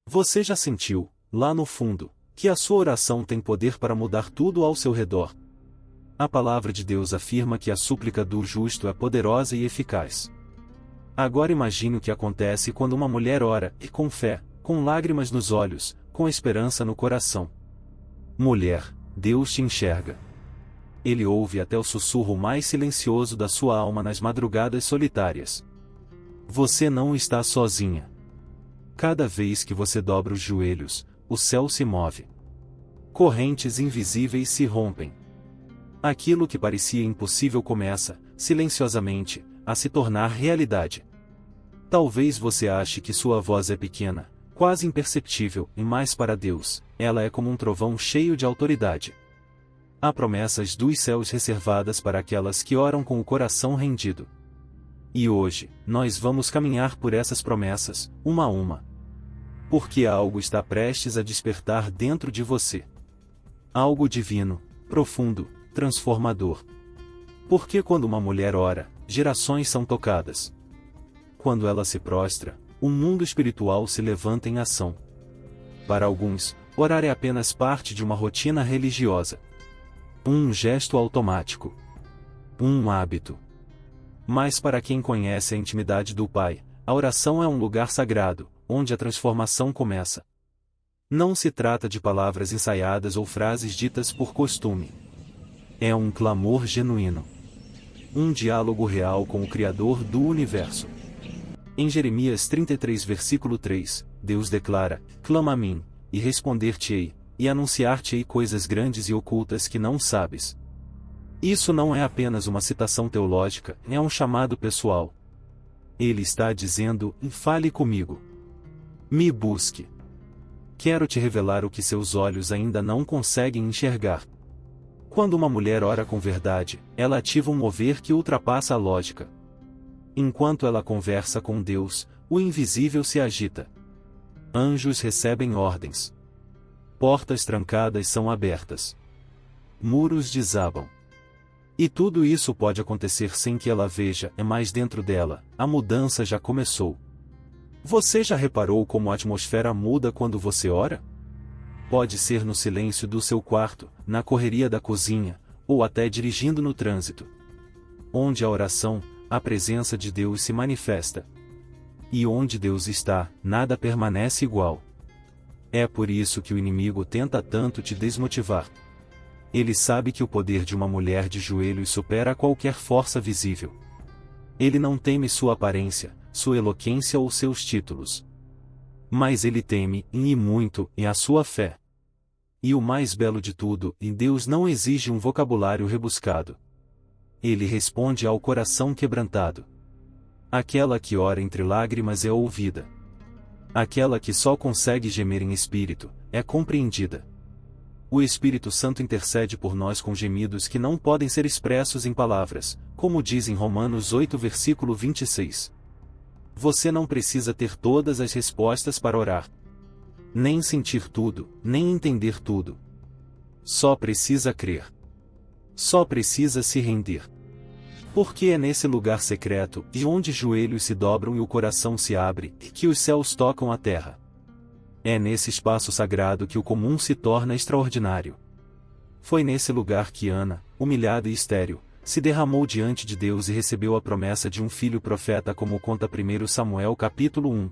Você já sentiu, lá no fundo, que a sua oração tem poder para mudar tudo ao seu redor? A palavra de Deus afirma que a súplica do justo é poderosa e eficaz. Agora imagine o que acontece quando uma mulher ora, e com fé, com lágrimas nos olhos, com esperança no coração. Mulher, Deus te enxerga. Ele ouve até o sussurro mais silencioso da sua alma nas madrugadas solitárias. Você não está sozinha. Cada vez que você dobra os joelhos, o céu se move. Correntes invisíveis se rompem. Aquilo que parecia impossível começa, silenciosamente, a se tornar realidade. Talvez você ache que sua voz é pequena, quase imperceptível, mas para Deus, ela é como um trovão cheio de autoridade. Há promessas dos céus reservadas para aquelas que oram com o coração rendido. E hoje, nós vamos caminhar por essas promessas, uma a uma. Porque algo está prestes a despertar dentro de você. Algo divino, profundo, transformador. Porque quando uma mulher ora, gerações são tocadas. Quando ela se prostra, o mundo espiritual se levanta em ação. Para alguns, orar é apenas parte de uma rotina religiosa. Um gesto automático. Um hábito. Mas para quem conhece a intimidade do Pai, a oração é um lugar sagrado, onde a transformação começa. Não se trata de palavras ensaiadas ou frases ditas por costume. É um clamor genuíno. Um diálogo real com o Criador do Universo. Em Jeremias 33 versículo 3, Deus declara: clama a mim, e responder-te-ei, e anunciar-te-ei coisas grandes e ocultas que não sabes. Isso não é apenas uma citação teológica, é um chamado pessoal. Ele está dizendo: fale comigo. Me busque. Quero te revelar o que seus olhos ainda não conseguem enxergar. Quando uma mulher ora com verdade, ela ativa um mover que ultrapassa a lógica. Enquanto ela conversa com Deus, o invisível se agita. Anjos recebem ordens. Portas trancadas são abertas. Muros desabam. E tudo isso pode acontecer sem que ela veja, mas dentro dela, a mudança já começou. Você já reparou como a atmosfera muda quando você ora? Pode ser no silêncio do seu quarto, na correria da cozinha, ou até dirigindo no trânsito. Onde a oração, a presença de Deus se manifesta. E onde Deus está, nada permanece igual. É por isso que o inimigo tenta tanto te desmotivar. Ele sabe que o poder de uma mulher de joelhos supera qualquer força visível. Ele não teme sua aparência, sua eloquência ou seus títulos. Mas ele teme, e muito, a sua fé. E o mais belo de tudo, Deus não exige um vocabulário rebuscado. Ele responde ao coração quebrantado. Aquela que ora entre lágrimas é ouvida. Aquela que só consegue gemer em espírito, é compreendida. O Espírito Santo intercede por nós com gemidos que não podem ser expressos em palavras, como diz em Romanos 8 versículo 26. Você não precisa ter todas as respostas para orar. Nem sentir tudo, nem entender tudo. Só precisa crer. Só precisa se render. Porque é nesse lugar secreto, e onde joelhos se dobram e o coração se abre, que os céus tocam a terra. É nesse espaço sagrado que o comum se torna extraordinário. Foi nesse lugar que Ana, humilhada e estéril, se derramou diante de Deus e recebeu a promessa de um filho profeta, como conta 1 Samuel capítulo 1.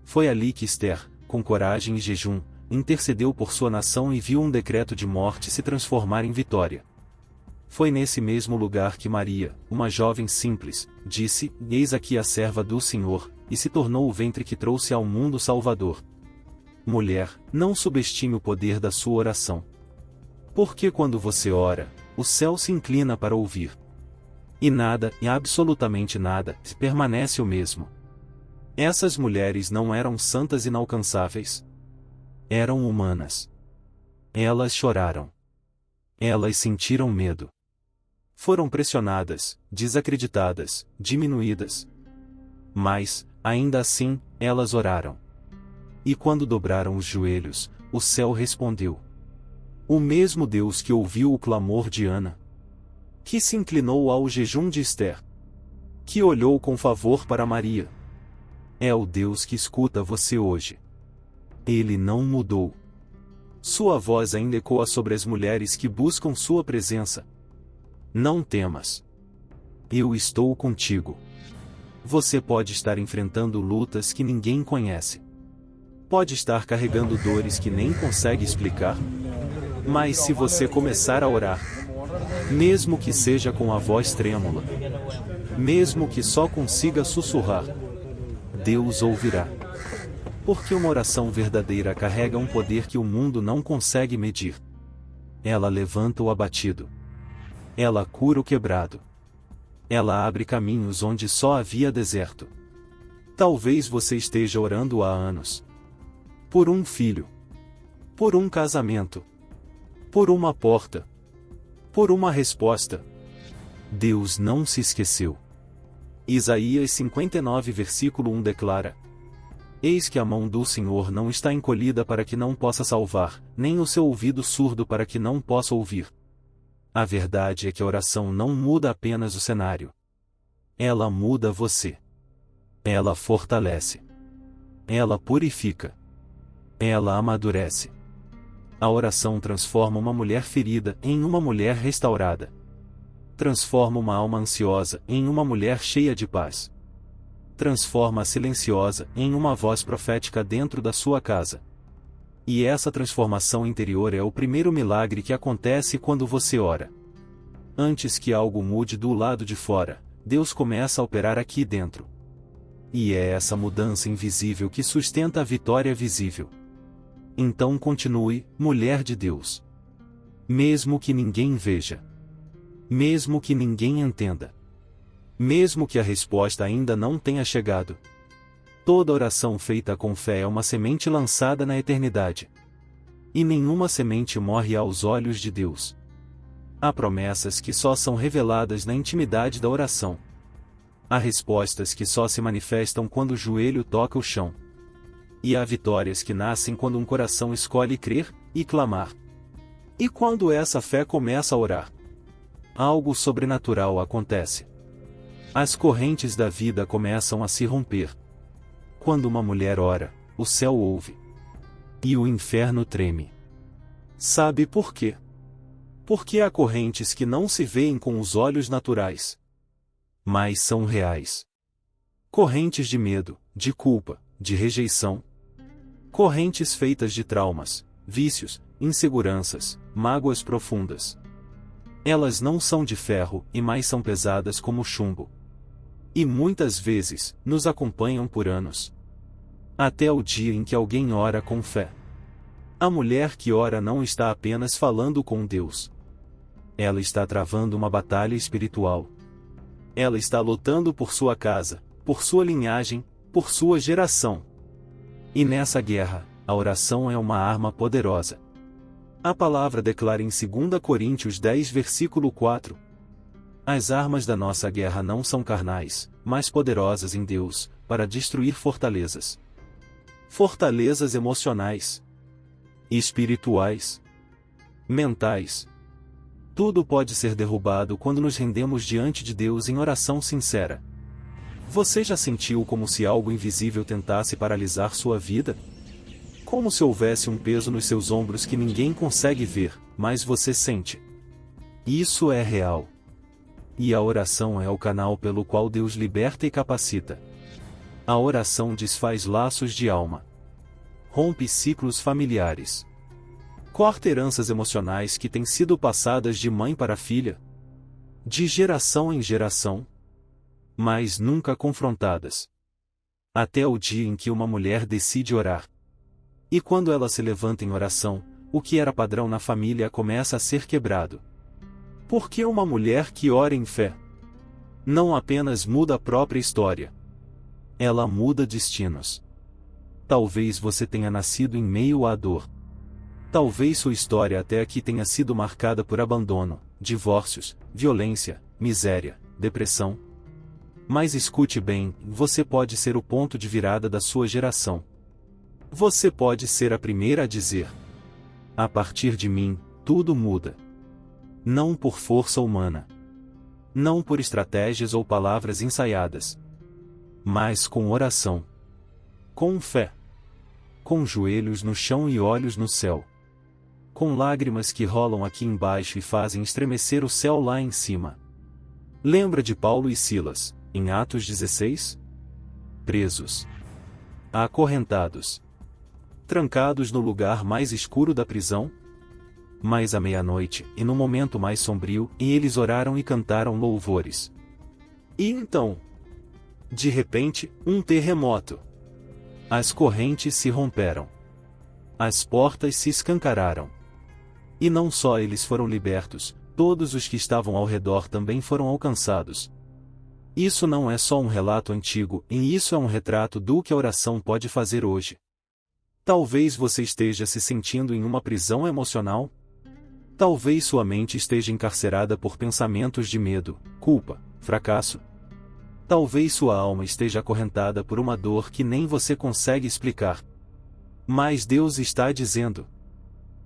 Foi ali que Ester, com coragem e jejum, intercedeu por sua nação e viu um decreto de morte se transformar em vitória. Foi nesse mesmo lugar que Maria, uma jovem simples, disse: eis aqui a serva do Senhor, e se tornou o ventre que trouxe ao mundo Salvador. Mulher, não subestime o poder da sua oração. Porque quando você ora, o céu se inclina para ouvir. E nada, e absolutamente nada, permanece o mesmo. Essas mulheres não eram santas inalcançáveis. Eram humanas. Elas choraram. Elas sentiram medo. Foram pressionadas, desacreditadas, diminuídas. Mas, ainda assim, elas oraram. E quando dobraram os joelhos, o céu respondeu. O mesmo Deus que ouviu o clamor de Ana, que se inclinou ao jejum de Ester, que olhou com favor para Maria, é o Deus que escuta você hoje. Ele não mudou. Sua voz ainda ecoa sobre as mulheres que buscam sua presença. Não temas. Eu estou contigo. Você pode estar enfrentando lutas que ninguém conhece. Pode estar carregando dores que nem consegue explicar. Mas se você começar a orar, mesmo que seja com a voz trêmula, mesmo que só consiga sussurrar, Deus ouvirá. Porque uma oração verdadeira carrega um poder que o mundo não consegue medir. Ela levanta o abatido. Ela cura o quebrado. Ela abre caminhos onde só havia deserto. Talvez você esteja orando há anos. Por um filho. Por um casamento. Por uma porta. Por uma resposta. Deus não se esqueceu. Isaías 59 versículo 1 declara: Eis que a mão do Senhor não está encolhida para que não possa salvar, nem o seu ouvido surdo para que não possa ouvir. A verdade é que a oração não muda apenas o cenário. Ela muda você. Ela fortalece. Ela purifica. Ela amadurece. A oração transforma uma mulher ferida em uma mulher restaurada. Transforma uma alma ansiosa em uma mulher cheia de paz. Transforma a silenciosa em uma voz profética dentro da sua casa. E essa transformação interior é o primeiro milagre que acontece quando você ora. Antes que algo mude do lado de fora, Deus começa a operar aqui dentro. E é essa mudança invisível que sustenta a vitória visível. Então continue, mulher de Deus. Mesmo que ninguém veja. Mesmo que ninguém entenda. Mesmo que a resposta ainda não tenha chegado. Toda oração feita com fé é uma semente lançada na eternidade. E nenhuma semente morre aos olhos de Deus. Há promessas que só são reveladas na intimidade da oração. Há respostas que só se manifestam quando o joelho toca o chão. E há vitórias que nascem quando um coração escolhe crer e clamar. E quando essa fé começa a orar, algo sobrenatural acontece. As correntes da vida começam a se romper. Quando uma mulher ora, o céu ouve. E o inferno treme. Sabe por quê? Porque há correntes que não se veem com os olhos naturais, mas são reais. Correntes de medo, de culpa, de rejeição. Correntes feitas de traumas, vícios, inseguranças, mágoas profundas. Elas não são de ferro, e mais são pesadas como chumbo. E muitas vezes, nos acompanham por anos. Até o dia em que alguém ora com fé. A mulher que ora não está apenas falando com Deus. Ela está travando uma batalha espiritual. Ela está lutando por sua casa, por sua linhagem, por sua geração. E nessa guerra, a oração é uma arma poderosa. A palavra declara em 2 Coríntios 10 versículo 4. As armas da nossa guerra não são carnais, mas poderosas em Deus, para destruir fortalezas. Fortalezas emocionais, espirituais, mentais. Tudo pode ser derrubado quando nos rendemos diante de Deus em oração sincera. Você já sentiu como se algo invisível tentasse paralisar sua vida? Como se houvesse um peso nos seus ombros que ninguém consegue ver, mas você sente. Isso é real. E a oração é o canal pelo qual Deus liberta e capacita. A oração desfaz laços de alma. Rompe ciclos familiares. Corta heranças emocionais que têm sido passadas de mãe para filha. De geração em geração. Mas nunca confrontadas. Até o dia em que uma mulher decide orar. E quando ela se levanta em oração, o que era padrão na família começa a ser quebrado. Porque uma mulher que ora em fé não apenas muda a própria história, ela muda destinos. Talvez você tenha nascido em meio à dor. Talvez sua história até aqui tenha sido marcada por abandono, divórcios, violência, miséria, depressão. Mas escute bem, você pode ser o ponto de virada da sua geração. Você pode ser a primeira a dizer: a partir de mim, tudo muda. Não por força humana. Não por estratégias ou palavras ensaiadas. Mas com oração. Com fé. com joelhos no chão e olhos no céu. Com lágrimas que rolam aqui embaixo e fazem estremecer o céu lá em cima. Lembra de Paulo e Silas, em Atos 16? Presos. Acorrentados. Trancados no lugar mais escuro da prisão? Mas à meia-noite, e no momento mais sombrio, eles oraram e cantaram louvores. E então? De repente, um terremoto. As correntes se romperam. As portas se escancararam. E não só eles foram libertos, todos os que estavam ao redor também foram alcançados. Isso não é só um relato antigo, e isso é um retrato do que a oração pode fazer hoje. Talvez você esteja se sentindo em uma prisão emocional. Talvez sua mente esteja encarcerada por pensamentos de medo, culpa, fracasso. Talvez sua alma esteja acorrentada por uma dor que nem você consegue explicar. Mas Deus está dizendo: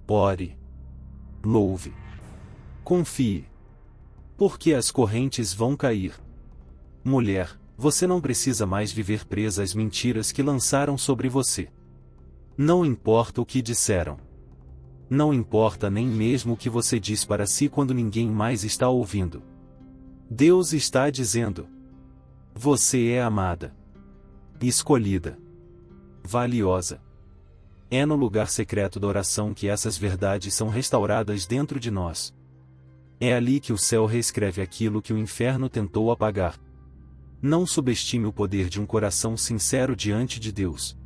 ore, louve, confie. Porque as correntes vão cair. Mulher, você não precisa mais viver presa às mentiras que lançaram sobre você. Não importa o que disseram. Não importa nem mesmo o que você diz para si quando ninguém mais está ouvindo. Deus está dizendo: você é amada, escolhida, valiosa. É no lugar secreto da oração que essas verdades são restauradas dentro de nós. É ali que o céu reescreve aquilo que o inferno tentou apagar. Não subestime o poder de um coração sincero diante de Deus.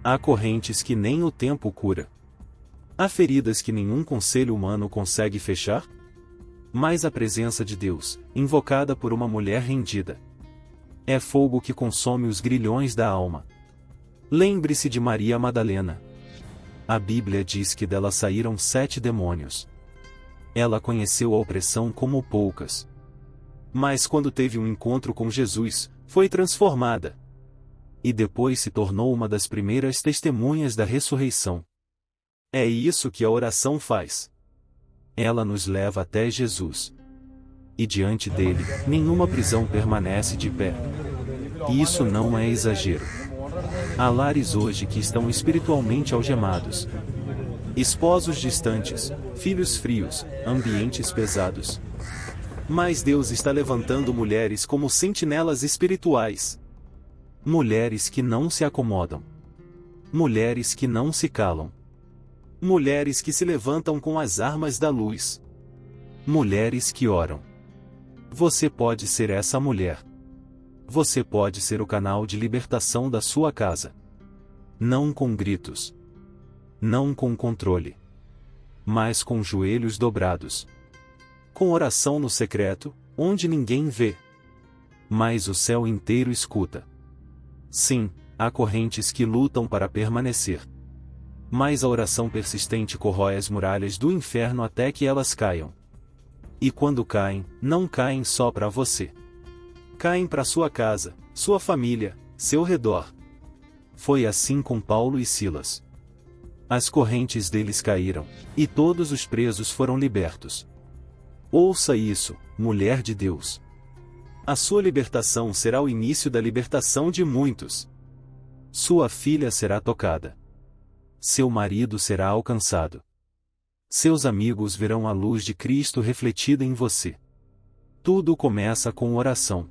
Há correntes que nem o tempo cura. Há feridas que nenhum conselho humano consegue fechar. Mas a presença de Deus, invocada por uma mulher rendida, é fogo que consome os grilhões da alma. Lembre-se de Maria Madalena. A Bíblia diz que dela saíram 7 demônios. Ela conheceu a opressão como poucas. Mas quando teve um encontro com Jesus, foi transformada. E depois se tornou uma das primeiras testemunhas da ressurreição. É isso que a oração faz. Ela nos leva até Jesus. E diante dele, nenhuma prisão permanece de pé. E isso não é exagero. Há lares hoje que estão espiritualmente algemados. Esposos distantes, filhos frios, ambientes pesados. Mas Deus está levantando mulheres como sentinelas espirituais. Mulheres que não se acomodam. Mulheres que não se calam. Mulheres que se levantam com as armas da luz. Mulheres que oram. Você pode ser essa mulher. Você pode ser o canal de libertação da sua casa. Não com gritos. Não com controle. Mas com joelhos dobrados. Com oração no secreto, onde ninguém vê. Mas o céu inteiro escuta. Sim, há correntes que lutam para permanecer. Mas a oração persistente corrói as muralhas do inferno até que elas caiam. E quando caem, não caem só para você. Caem para sua casa, sua família, seu redor. Foi assim com Paulo e Silas. As correntes deles caíram, e todos os presos foram libertos. Ouça isso, mulher de Deus. A sua libertação será o início da libertação de muitos. Sua filha será tocada. Seu marido será alcançado. Seus amigos verão a luz de Cristo refletida em você. Tudo começa com oração.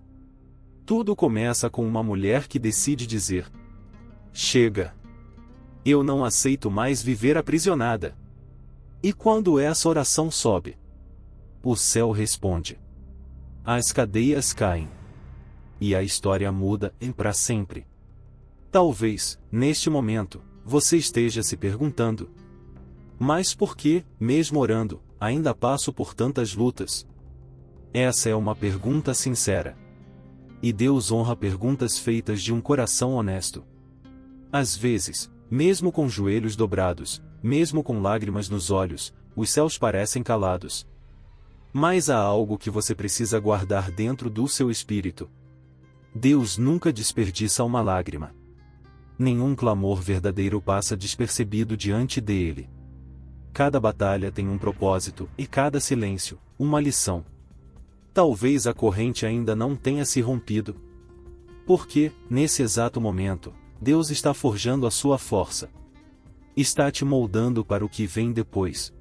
Tudo começa com uma mulher que decide dizer: chega! Eu não aceito mais viver aprisionada. E quando essa oração sobe, o céu responde. As cadeias caem. E a história muda para sempre. Talvez, neste momento, você esteja se perguntando: mas por que, mesmo orando, ainda passo por tantas lutas? Essa é uma pergunta sincera. E Deus honra perguntas feitas de um coração honesto. Às vezes, mesmo com joelhos dobrados, mesmo com lágrimas nos olhos, os céus parecem calados. Mas há algo que você precisa guardar dentro do seu espírito. Deus nunca desperdiça uma lágrima. Nenhum clamor verdadeiro passa despercebido diante dele. Cada batalha tem um propósito, e cada silêncio, uma lição. Talvez a corrente ainda não tenha se rompido. Porque, nesse exato momento, Deus está forjando a sua força. Está te moldando para o que vem depois.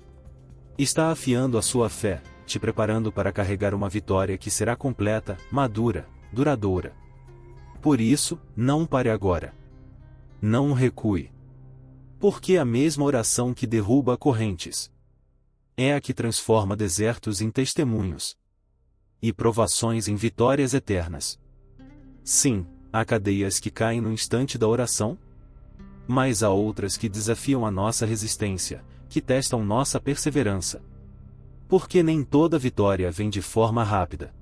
Está afiando a sua fé, te preparando para carregar uma vitória que será completa, madura, duradoura. Por isso, não pare agora. Não recue. Porque a mesma oração que derruba correntes é a que transforma desertos em testemunhos e provações em vitórias eternas. Sim, há cadeias que caem no instante da oração, mas há outras que desafiam a nossa resistência, que testam nossa perseverança. Porque nem toda vitória vem de forma rápida.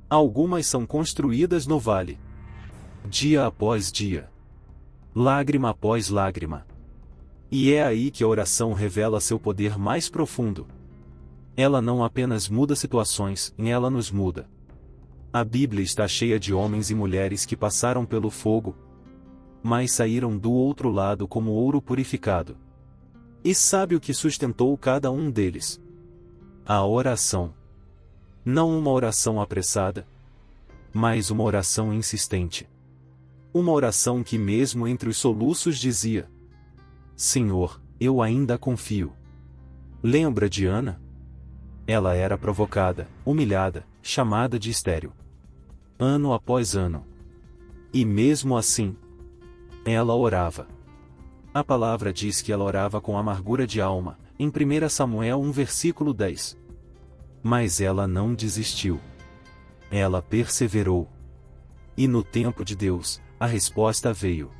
Algumas são construídas no vale, dia após dia, lágrima após lágrima. E é aí que a oração revela seu poder mais profundo. Ela não apenas muda situações, ela nos muda. A Bíblia está cheia de homens e mulheres que passaram pelo fogo, mas saíram do outro lado como ouro purificado. E sabe o que sustentou cada um deles? A oração. Não uma oração apressada, mas uma oração insistente. Uma oração que mesmo entre os soluços dizia: Senhor, eu ainda confio. Lembra de Ana? Ela era provocada, humilhada, chamada de estéril, ano após ano. E mesmo assim, ela orava. A palavra diz que ela orava com amargura de alma, em 1 Samuel 1 versículo 10. Mas ela não desistiu. Ela perseverou. E no tempo de Deus, a resposta veio.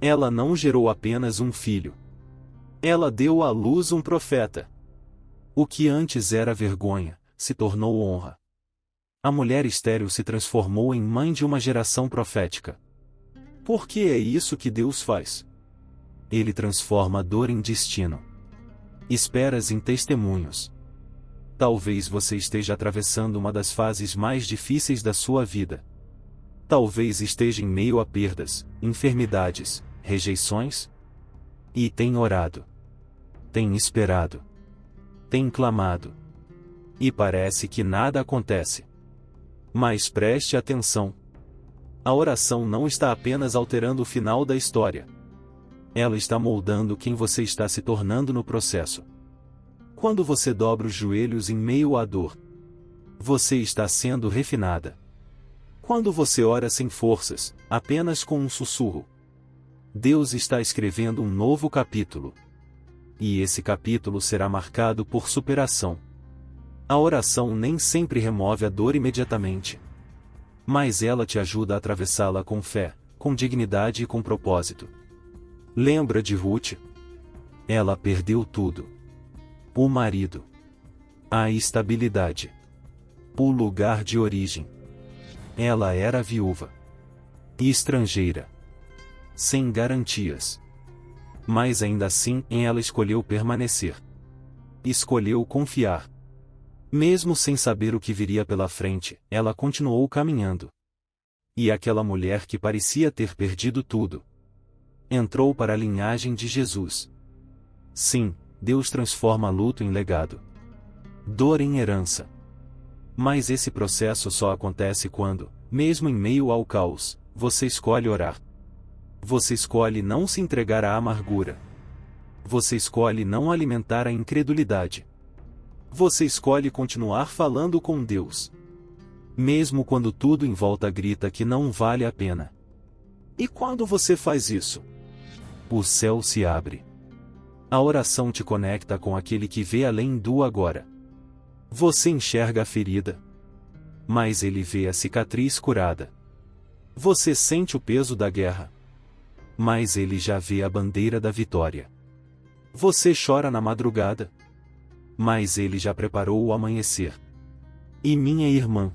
Ela não gerou apenas um filho. Ela deu à luz um profeta. O que antes era vergonha, se tornou honra. A mulher estéril se transformou em mãe de uma geração profética. Porque é isso que Deus faz. Ele transforma a dor em destino. Esperas em testemunhos. Talvez você esteja atravessando uma das fases mais difíceis da sua vida. Talvez esteja em meio a perdas, enfermidades, rejeições. E tem orado. Tem esperado. Tem clamado. E parece que nada acontece. Mas preste atenção. A oração não está apenas alterando o final da história. Ela está moldando quem você está se tornando no processo. Quando você dobra os joelhos em meio à dor, você está sendo refinada. Quando você ora sem forças, apenas com um sussurro, Deus está escrevendo um novo capítulo. E esse capítulo será marcado por superação. A oração nem sempre remove a dor imediatamente, mas ela te ajuda a atravessá-la com fé, com dignidade e com propósito. Lembra de Ruth? Ela perdeu tudo. O marido, a estabilidade, o lugar de origem. Ela era viúva e estrangeira, sem garantias. Mas ainda assim, ela escolheu permanecer. Escolheu confiar. Mesmo sem saber o que viria pela frente, ela continuou caminhando. E aquela mulher que parecia ter perdido tudo, entrou para a linhagem de Jesus. Sim, Deus transforma luto em legado, dor em herança. Mas esse processo só acontece quando, mesmo em meio ao caos, você escolhe orar. Você escolhe não se entregar à amargura. Você escolhe não alimentar a incredulidade. Você escolhe continuar falando com Deus, mesmo quando tudo em volta grita que não vale a pena. E quando você faz isso, o céu se abre. A oração te conecta com aquele que vê além do agora. Você enxerga a ferida, mas ele vê a cicatriz curada. Você sente o peso da guerra, mas ele já vê a bandeira da vitória. Você chora na madrugada, mas ele já preparou o amanhecer. E minha irmã,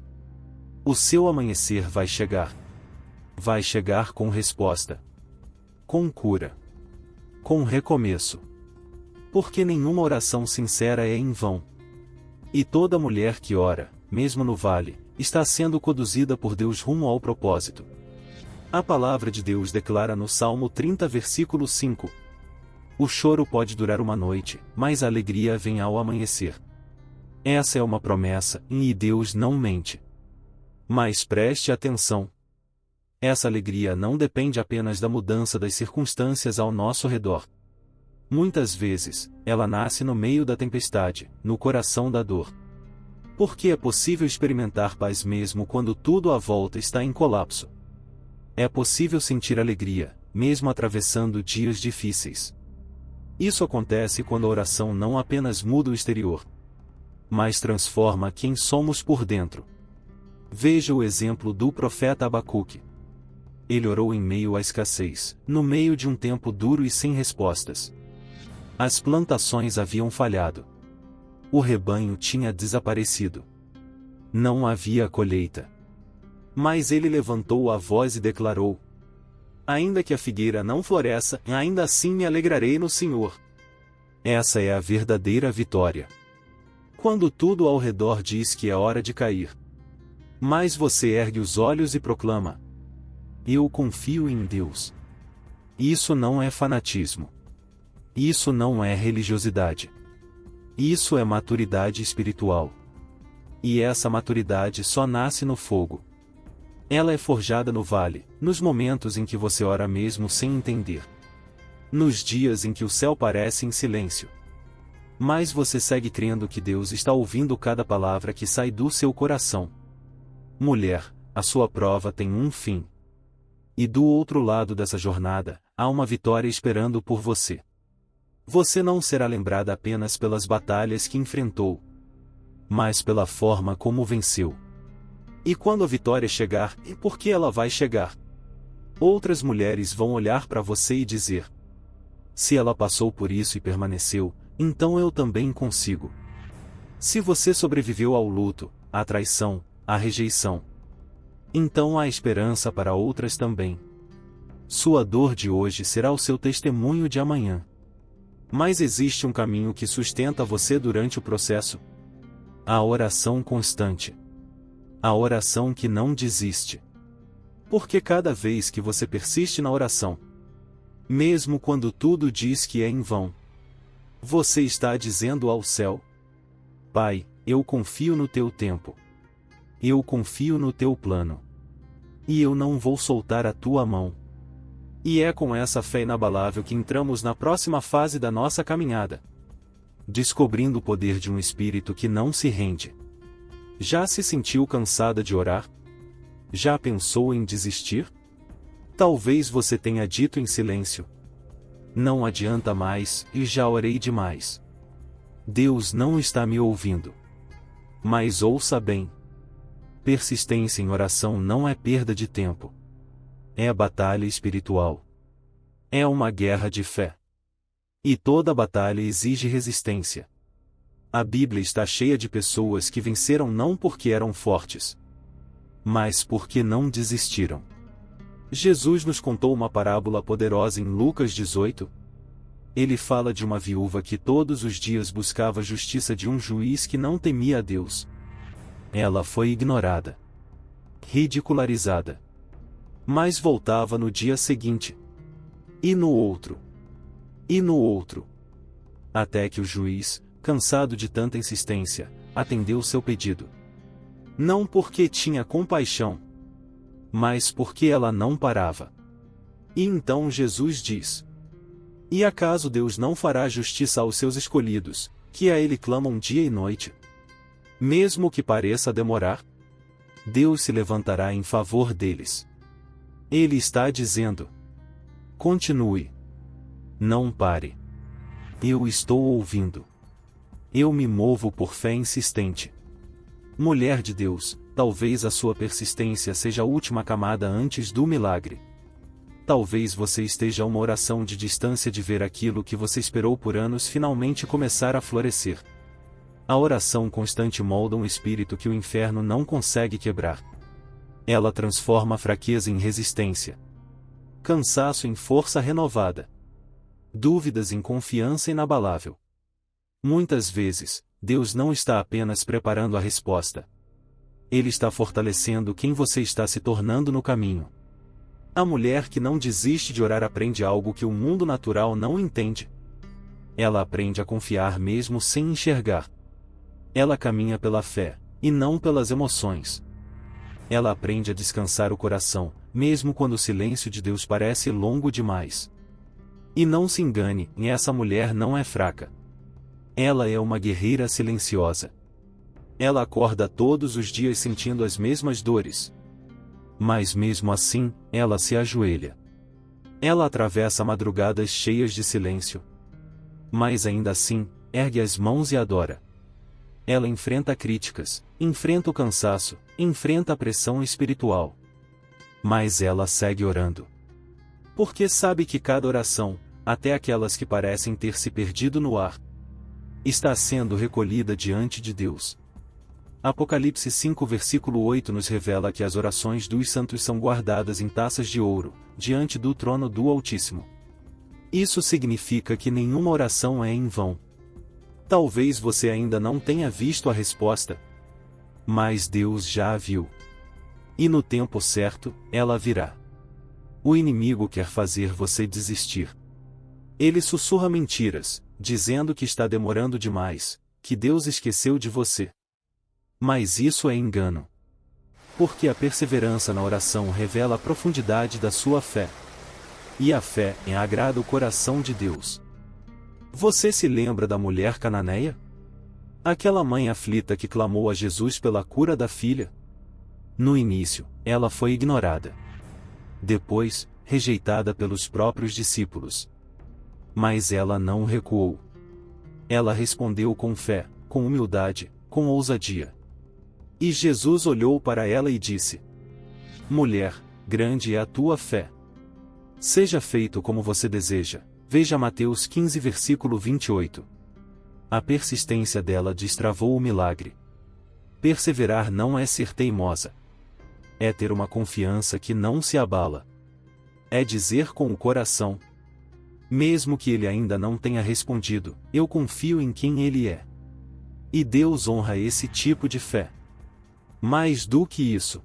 o seu amanhecer vai chegar. Vai chegar com resposta, com cura, com recomeço. Porque nenhuma oração sincera é em vão. E toda mulher que ora, mesmo no vale, está sendo conduzida por Deus rumo ao propósito. A palavra de Deus declara no Salmo 30 versículo 5: O choro pode durar uma noite, mas a alegria vem ao amanhecer. Essa é uma promessa, e Deus não mente. Mas preste atenção. Essa alegria não depende apenas da mudança das circunstâncias ao nosso redor. Muitas vezes, ela nasce no meio da tempestade, no coração da dor. Porque é possível experimentar paz mesmo quando tudo à volta está em colapso. É possível sentir alegria, mesmo atravessando dias difíceis. Isso acontece quando a oração não apenas muda o exterior, mas transforma quem somos por dentro. Veja o exemplo do profeta Abacuque. Ele orou em meio à escassez, no meio de um tempo duro e sem respostas. As plantações haviam falhado. O rebanho tinha desaparecido. Não havia colheita. Mas ele levantou a voz e declarou: ainda que a figueira não floresça, ainda assim me alegrarei no Senhor. Essa é a verdadeira vitória. Quando tudo ao redor diz que é hora de cair, mas você ergue os olhos e proclama: eu confio em Deus. Isso não é fanatismo. Isso não é religiosidade. Isso é maturidade espiritual. E essa maturidade só nasce no fogo. Ela é forjada no vale, nos momentos em que você ora mesmo sem entender. Nos dias em que o céu parece em silêncio. Mas você segue crendo que Deus está ouvindo cada palavra que sai do seu coração. Mulher, a sua prova tem um fim. E do outro lado dessa jornada, há uma vitória esperando por você. Você não será lembrada apenas pelas batalhas que enfrentou, mas pela forma como venceu. E quando a vitória chegar, e por que ela vai chegar? Outras mulheres vão olhar para você e dizer: se ela passou por isso e permaneceu, então eu também consigo. Se você sobreviveu ao luto, à traição, à rejeição, então há esperança para outras também. Sua dor de hoje será o seu testemunho de amanhã. Mas existe um caminho que sustenta você durante o processo. A oração constante. A oração que não desiste. Porque cada vez que você persiste na oração, mesmo quando tudo diz que é em vão, você está dizendo ao céu: Pai, eu confio no teu tempo. Eu confio no teu plano. E eu não vou soltar a tua mão. E é com essa fé inabalável que entramos na próxima fase da nossa caminhada. Descobrindo o poder de um espírito que não se rende. Já se sentiu cansada de orar? Já pensou em desistir? Talvez você tenha dito em silêncio: não adianta mais, e já orei demais. Deus não está me ouvindo. Mas ouça bem. Persistência em oração não é perda de tempo. É batalha espiritual. É uma guerra de fé. E toda batalha exige resistência. A Bíblia está cheia de pessoas que venceram não porque eram fortes, mas porque não desistiram. Jesus nos contou uma parábola poderosa em Lucas 18. Ele fala de uma viúva que todos os dias buscava a justiça de um juiz que não temia a Deus. Ela foi ignorada, ridicularizada, mas voltava no dia seguinte, e no outro, e no outro, até que o juiz, cansado de tanta insistência, atendeu seu pedido. Não porque tinha compaixão, mas porque ela não parava. E então Jesus diz: e acaso Deus não fará justiça aos seus escolhidos, que a Ele clamam dia e noite? Mesmo que pareça demorar, Deus se levantará em favor deles. Ele está dizendo: continue. Não pare. Eu estou ouvindo. Eu me movo por fé insistente. Mulher de Deus, talvez a sua persistência seja a última camada antes do milagre. Talvez você esteja a uma oração de distância de ver aquilo que você esperou por anos finalmente começar a florescer. A oração constante molda um espírito que o inferno não consegue quebrar. Ela transforma a fraqueza em resistência, cansaço em força renovada, dúvidas em confiança inabalável. Muitas vezes, Deus não está apenas preparando a resposta. Ele está fortalecendo quem você está se tornando no caminho. A mulher que não desiste de orar aprende algo que o mundo natural não entende. Ela aprende a confiar mesmo sem enxergar. Ela caminha pela fé, e não pelas emoções. Ela aprende a descansar o coração, mesmo quando o silêncio de Deus parece longo demais. E não se engane, essa mulher não é fraca. Ela é uma guerreira silenciosa. Ela acorda todos os dias sentindo as mesmas dores. Mas mesmo assim, ela se ajoelha. Ela atravessa madrugadas cheias de silêncio. Mas ainda assim, ergue as mãos e adora. Ela enfrenta críticas, enfrenta o cansaço, enfrenta a pressão espiritual. Mas ela segue orando. Porque sabe que cada oração, até aquelas que parecem ter se perdido no ar, está sendo recolhida diante de Deus. Apocalipse 5 versículo 8 nos revela que as orações dos santos são guardadas em taças de ouro, diante do trono do Altíssimo. Isso significa que nenhuma oração é em vão. Talvez você ainda não tenha visto a resposta, mas Deus já a viu. E no tempo certo, ela virá. O inimigo quer fazer você desistir. Ele sussurra mentiras, dizendo que está demorando demais, que Deus esqueceu de você. Mas isso é engano. Porque a perseverança na oração revela a profundidade da sua fé. E a fé agrada o coração de Deus. Você se lembra da mulher cananeia? Aquela mãe aflita que clamou a Jesus pela cura da filha? No início, ela foi ignorada. Depois, rejeitada pelos próprios discípulos. Mas ela não recuou. Ela respondeu com fé, com humildade, com ousadia. E Jesus olhou para ela e disse: Mulher, grande é a tua fé. Seja feito como você deseja. Veja Mateus 15 versículo 28. A persistência dela destravou o milagre. Perseverar não é ser teimosa. É ter uma confiança que não se abala. É dizer com o coração: mesmo que ele ainda não tenha respondido, eu confio em quem ele é. E Deus honra esse tipo de fé. Mais do que isso,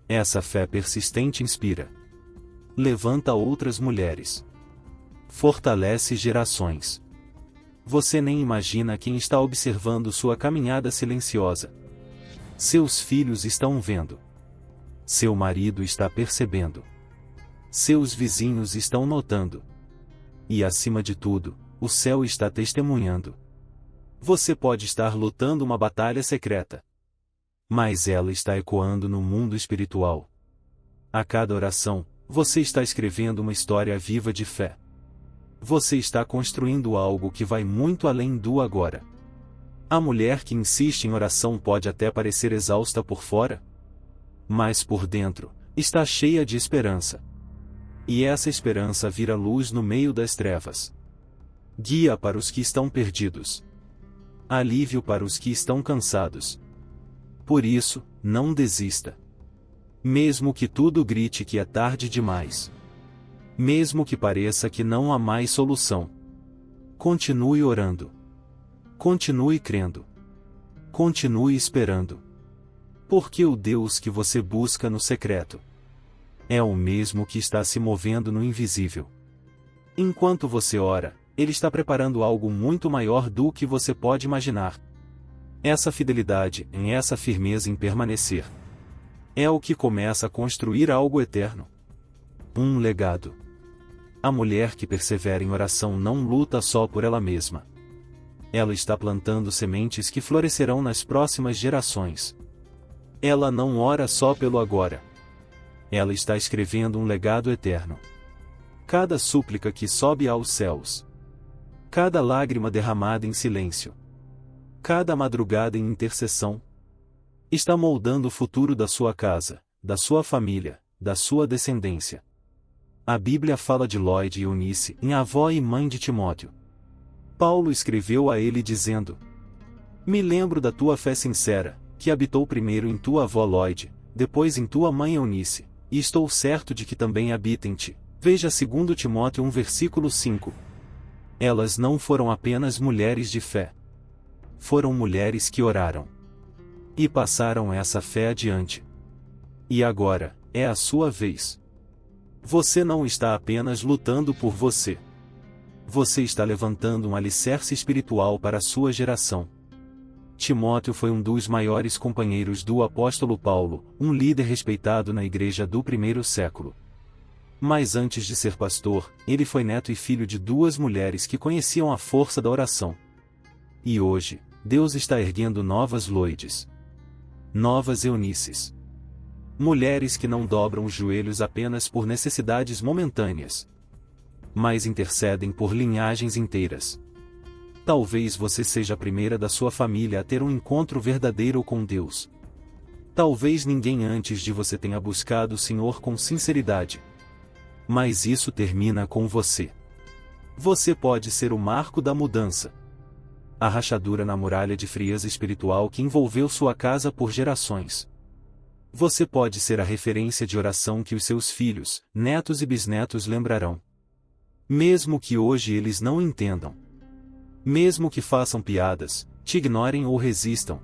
essa fé persistente inspira, levanta outras mulheres, fortalece gerações. Você nem imagina quem está observando sua caminhada silenciosa. Seus filhos estão vendo. Seu marido está percebendo. Seus vizinhos estão notando. E acima de tudo, o céu está testemunhando. Você pode estar lutando uma batalha secreta, mas ela está ecoando no mundo espiritual. A cada oração, você está escrevendo uma história viva de fé. Você está construindo algo que vai muito além do agora. A mulher que insiste em oração pode até parecer exausta por fora, mas por dentro, está cheia de esperança. E essa esperança vira luz no meio das trevas. Guia para os que estão perdidos. Alívio para os que estão cansados. Por isso, não desista. Mesmo que tudo grite que é tarde demais. Mesmo que pareça que não há mais solução. Continue orando. Continue crendo. Continue esperando. Porque o Deus que você busca no secreto é o mesmo que está se movendo no invisível. Enquanto você ora, Ele está preparando algo muito maior do que você pode imaginar. Essa fidelidade, essa firmeza em permanecer, é o que começa a construir algo eterno. Um legado. A mulher que persevera em oração não luta só por ela mesma. Ela está plantando sementes que florescerão nas próximas gerações. Ela não ora só pelo agora. Ela está escrevendo um legado eterno. Cada súplica que sobe aos céus. Cada lágrima derramada em silêncio. Cada madrugada em intercessão. Está moldando o futuro da sua casa, da sua família, da sua descendência. A Bíblia fala de Lloyd e Eunice, em avó e mãe de Timóteo. Paulo escreveu a ele dizendo: Me lembro da tua fé sincera, que habitou primeiro em tua avó Lloyd, depois em tua mãe Eunice, e estou certo de que também habita em ti. Veja 2 Timóteo 1 versículo 5. Elas não foram apenas mulheres de fé. Foram mulheres que oraram. E passaram essa fé adiante. E agora, é a sua vez. Você não está apenas lutando por você. Você está levantando um alicerce espiritual para a sua geração. Timóteo foi um dos maiores companheiros do apóstolo Paulo, um líder respeitado na igreja do primeiro século. Mas antes de ser pastor, ele foi neto e filho de duas mulheres que conheciam a força da oração. E hoje, Deus está erguendo novas Loides, novas Eunices. Mulheres que não dobram os joelhos apenas por necessidades momentâneas, mas intercedem por linhagens inteiras. Talvez você seja a primeira da sua família a ter um encontro verdadeiro com Deus. Talvez ninguém antes de você tenha buscado o Senhor com sinceridade. Mas isso termina com você. Você pode ser o marco da mudança. A rachadura na muralha de frieza espiritual que envolveu sua casa por gerações. Você pode ser a referência de oração que os seus filhos, netos e bisnetos lembrarão. Mesmo que hoje eles não entendam. Mesmo que façam piadas, te ignorem ou resistam.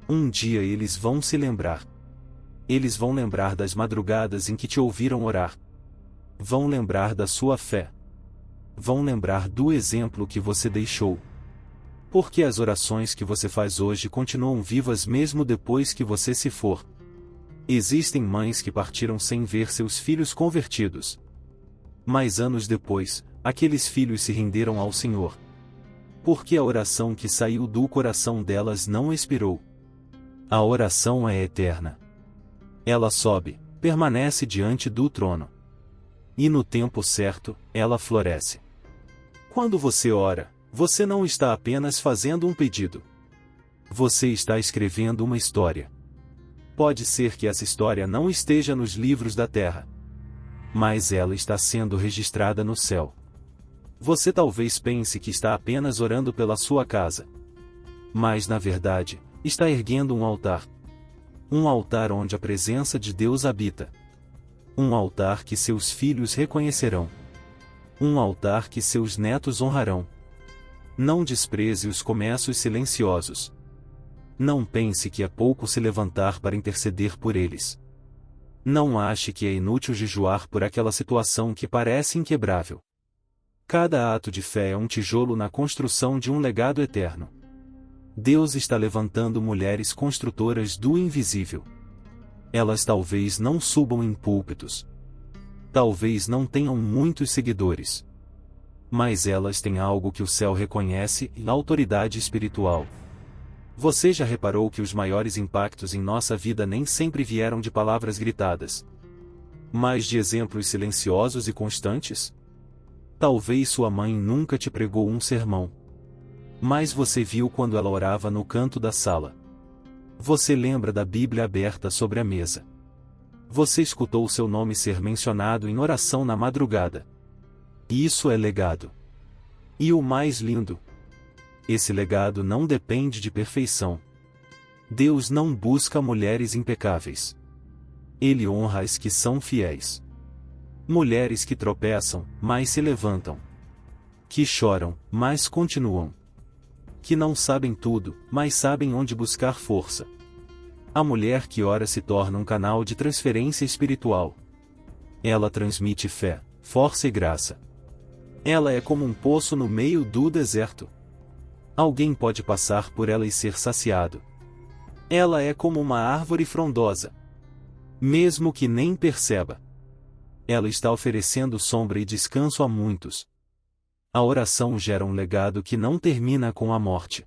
Um dia eles vão se lembrar. Eles vão lembrar das madrugadas em que te ouviram orar. Vão lembrar da sua fé. Vão lembrar do exemplo que você deixou. Porque as orações que você faz hoje continuam vivas mesmo depois que você se for. Existem mães que partiram sem ver seus filhos convertidos. Mas anos depois, aqueles filhos se renderam ao Senhor. Porque a oração que saiu do coração delas não expirou. A oração é eterna. Ela sobe, permanece diante do trono. E no tempo certo, ela floresce. Quando você ora, você não está apenas fazendo um pedido. Você está escrevendo uma história. Pode ser que essa história não esteja nos livros da terra, mas ela está sendo registrada no céu. Você talvez pense que está apenas orando pela sua casa, mas na verdade, está erguendo um altar. Um altar onde a presença de Deus habita. Um altar que seus filhos reconhecerão. Um altar que seus netos honrarão. Não despreze os começos silenciosos. Não pense que é pouco se levantar para interceder por eles. Não ache que é inútil jejuar por aquela situação que parece inquebrável. Cada ato de fé é um tijolo na construção de um legado eterno. Deus está levantando mulheres construtoras do invisível. Elas talvez não subam em púlpitos. Talvez não tenham muitos seguidores. Mas elas têm algo que o céu reconhece, a autoridade espiritual. Você já reparou que os maiores impactos em nossa vida nem sempre vieram de palavras gritadas, mas de exemplos silenciosos e constantes? Talvez sua mãe nunca te pregou um sermão, mas você viu quando ela orava no canto da sala. Você lembra da Bíblia aberta sobre a mesa. Você escutou seu nome ser mencionado em oração na madrugada. Isso é legado. E o mais lindo, esse legado não depende de perfeição. Deus não busca mulheres impecáveis. Ele honra as que são fiéis. Mulheres que tropeçam, mas se levantam. Que choram, mas continuam. Que não sabem tudo, mas sabem onde buscar força. A mulher que ora se torna um canal de transferência espiritual. Ela transmite fé, força e graça. Ela é como um poço no meio do deserto. Alguém pode passar por ela e ser saciado. Ela é como uma árvore frondosa. Mesmo que nem perceba. Ela está oferecendo sombra e descanso a muitos. A oração gera um legado que não termina com a morte.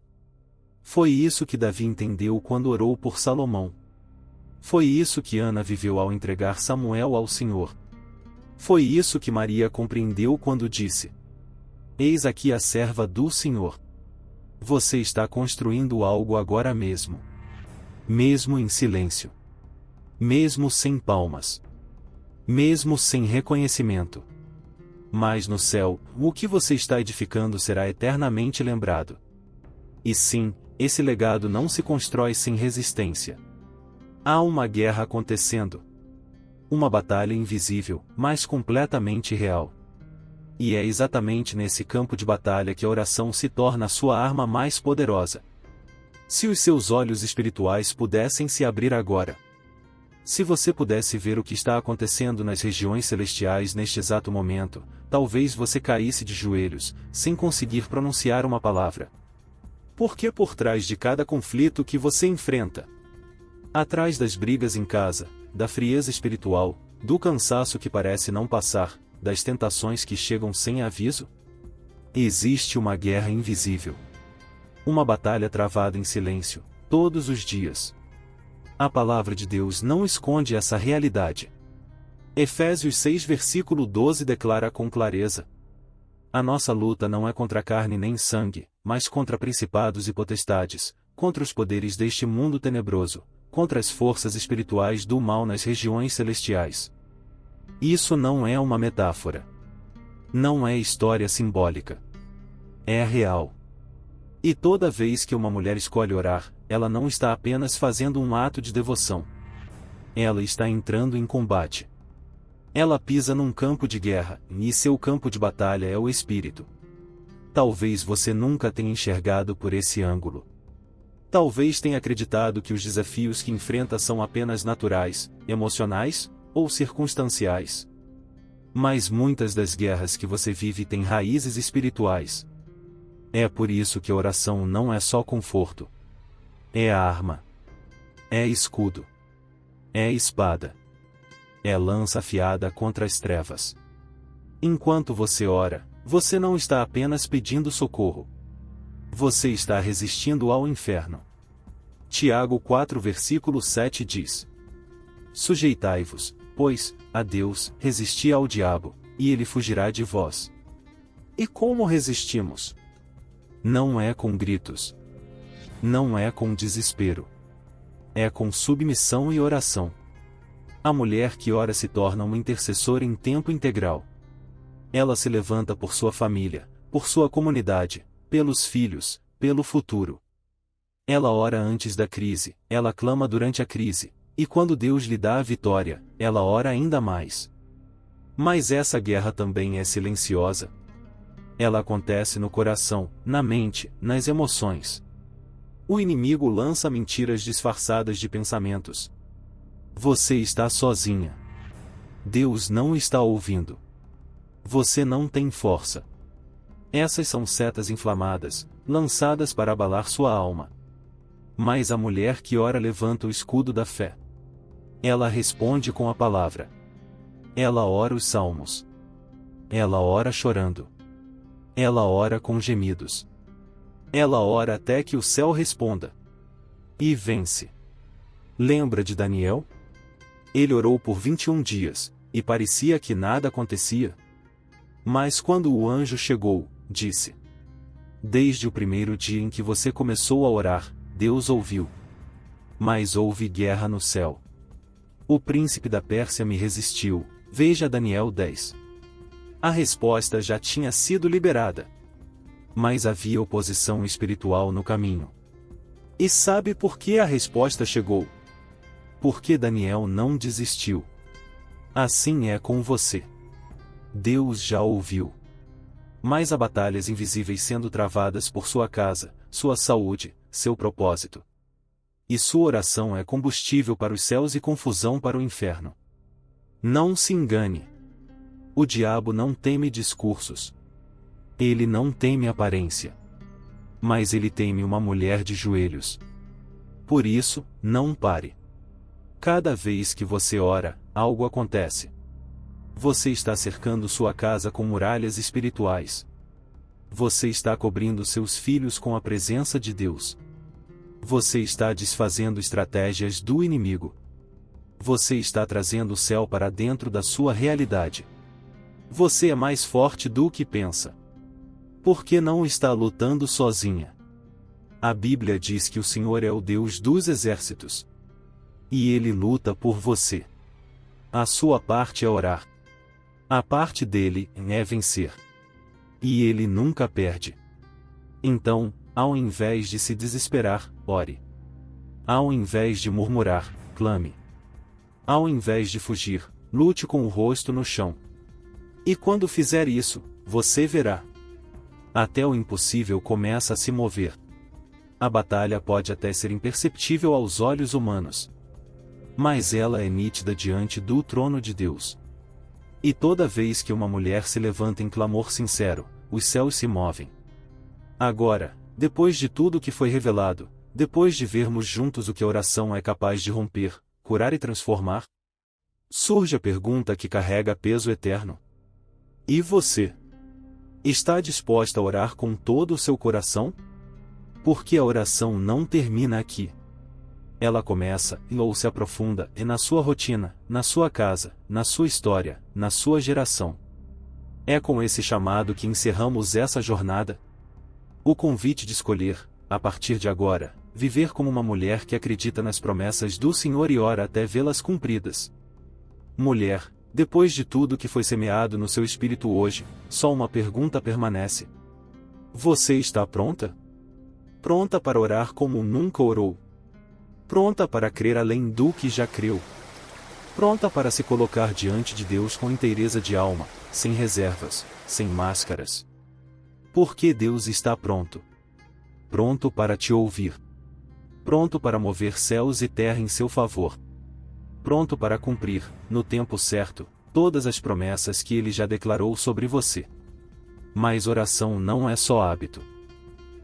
Foi isso que Davi entendeu quando orou por Salomão. Foi isso que Ana viveu ao entregar Samuel ao Senhor. Foi isso que Maria compreendeu quando disse: Eis aqui a serva do Senhor. Você está construindo algo agora mesmo. Mesmo em silêncio. Mesmo sem palmas. Mesmo sem reconhecimento. Mas no céu, o que você está edificando será eternamente lembrado. E sim, esse legado não se constrói sem resistência. Há uma guerra acontecendo. Uma batalha invisível, mas completamente real. E é exatamente nesse campo de batalha que a oração se torna a sua arma mais poderosa. Se os seus olhos espirituais pudessem se abrir agora. Se você pudesse ver o que está acontecendo nas regiões celestiais neste exato momento, talvez você caísse de joelhos, sem conseguir pronunciar uma palavra. Porque por trás de cada conflito que você enfrenta, atrás das brigas em casa, da frieza espiritual, do cansaço que parece não passar, das tentações que chegam sem aviso? Existe uma guerra invisível. Uma batalha travada em silêncio, todos os dias. A palavra de Deus não esconde essa realidade. Efésios 6 versículo 12 declara com clareza: a nossa luta não é contra carne nem sangue, mas contra principados e potestades, contra os poderes deste mundo tenebroso, contra as forças espirituais do mal nas regiões celestiais. Isso não é uma metáfora. Não é história simbólica. É real. E toda vez que uma mulher escolhe orar, ela não está apenas fazendo um ato de devoção. Ela está entrando em combate. Ela pisa num campo de guerra, e seu campo de batalha é o espírito. Talvez você nunca tenha enxergado por esse ângulo. Talvez tenha acreditado que os desafios que enfrenta são apenas naturais, emocionais, ou circunstanciais. Mas muitas das guerras que você vive têm raízes espirituais. É por isso que a oração não é só conforto. É arma. É escudo. É espada. É lança afiada contra as trevas. Enquanto você ora, você não está apenas pedindo socorro. Você está resistindo ao inferno. Tiago 4 versículo 7 diz: sujeitai-vos, pois, a Deus, resisti ao diabo, e ele fugirá de vós. E como resistimos? Não é com gritos. Não é com desespero. É com submissão e oração. A mulher que ora se torna uma intercessora em tempo integral. Ela se levanta por sua família, por sua comunidade, pelos filhos, pelo futuro. Ela ora antes da crise, ela clama durante a crise, e quando Deus lhe dá a vitória, ela ora ainda mais. Mas essa guerra também é silenciosa. Ela acontece no coração, na mente, nas emoções. O inimigo lança mentiras disfarçadas de pensamentos. Você está sozinha. Deus não está ouvindo. Você não tem força. Essas são setas inflamadas, lançadas para abalar sua alma. Mas a mulher que ora levanta o escudo da fé. Ela responde com a palavra. Ela ora os salmos. Ela ora chorando. Ela ora com gemidos. Ela ora até que o céu responda. E vence. Lembra de Daniel? Ele orou por 21 dias, e parecia que nada acontecia. Mas quando o anjo chegou, disse: desde o primeiro dia em que você começou a orar, Deus ouviu. Mas houve guerra no céu. O príncipe da Pérsia me resistiu, veja Daniel 10. A resposta já tinha sido liberada. Mas havia oposição espiritual no caminho. E sabe por que a resposta chegou? Porque Daniel não desistiu. Assim é com você. Deus já ouviu. Mas há batalhas invisíveis sendo travadas por sua casa, sua saúde, seu propósito. E sua oração é combustível para os céus e confusão para o inferno. Não se engane. O diabo não teme discursos. Ele não teme aparência. Mas ele teme uma mulher de joelhos. Por isso, não pare. Cada vez que você ora, algo acontece. Você está cercando sua casa com muralhas espirituais. Você está cobrindo seus filhos com a presença de Deus. Você está desfazendo estratégias do inimigo. Você está trazendo o céu para dentro da sua realidade. Você é mais forte do que pensa. Por que não está lutando sozinha? A Bíblia diz que o Senhor é o Deus dos exércitos. E Ele luta por você. A sua parte é orar. A parte dele é vencer. E ele nunca perde. Então, ao invés de se desesperar, ore. Ao invés de murmurar, clame. Ao invés de fugir, lute com o rosto no chão. E quando fizer isso, você verá. Até o impossível começa a se mover. A batalha pode até ser imperceptível aos olhos humanos. Mas ela é nítida diante do trono de Deus. E toda vez que uma mulher se levanta em clamor sincero, os céus se movem. Agora, depois de tudo que foi revelado, depois de vermos juntos o que a oração é capaz de romper, curar e transformar, Surge a pergunta que carrega peso eterno. E você? Está disposta a orar com todo o seu coração? Porque a oração não termina aqui. Ela começa ou se aprofunda na sua rotina, na sua casa, na sua história, na sua geração. É com esse chamado que encerramos essa jornada. O convite de escolher, a partir de agora, viver como uma mulher que acredita nas promessas do Senhor e ora até vê-las cumpridas. Mulher, depois de tudo que foi semeado no seu espírito hoje, só uma pergunta permanece. Você está pronta? Pronta para orar como nunca orou? Pronta para crer além do que já creu? Pronta para se colocar diante de Deus com inteireza de alma, sem reservas, sem máscaras? Porque Deus está pronto. Pronto para te ouvir. Pronto para mover céus e terra em seu favor. Pronto para cumprir, no tempo certo, todas as promessas que Ele já declarou sobre você. Mas oração não é só hábito.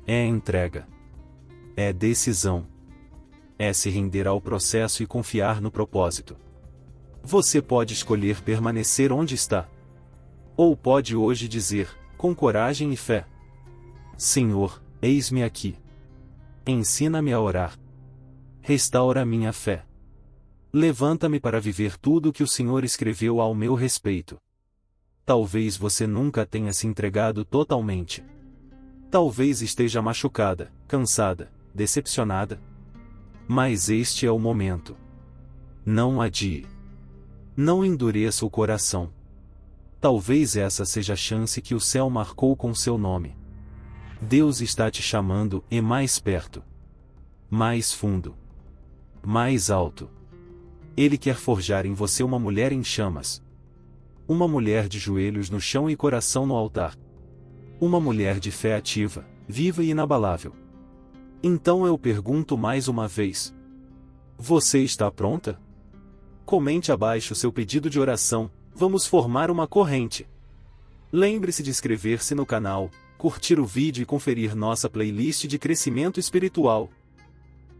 É entrega. É decisão. É se render ao processo e confiar no propósito. Você pode escolher permanecer onde está. Ou pode hoje dizer, com coragem e fé: Senhor, eis-me aqui. Ensina-me a orar. Restaura minha fé. Levanta-me para viver tudo o que o Senhor escreveu ao meu respeito. Talvez você nunca tenha se entregado totalmente. Talvez esteja machucada, cansada, decepcionada. Mas este é o momento. Não adie. Não endureça o coração. Talvez essa seja a chance que o céu marcou com seu nome. Deus está te chamando e mais perto. Mais fundo. Mais alto. Ele quer forjar em você uma mulher em chamas. Uma mulher de joelhos no chão e coração no altar. Uma mulher de fé ativa, viva e inabalável. Então eu pergunto mais uma vez: você está pronta? Comente abaixo seu pedido de oração, vamos formar uma corrente. Lembre-se de inscrever-se no canal, curtir o vídeo e conferir nossa playlist de crescimento espiritual.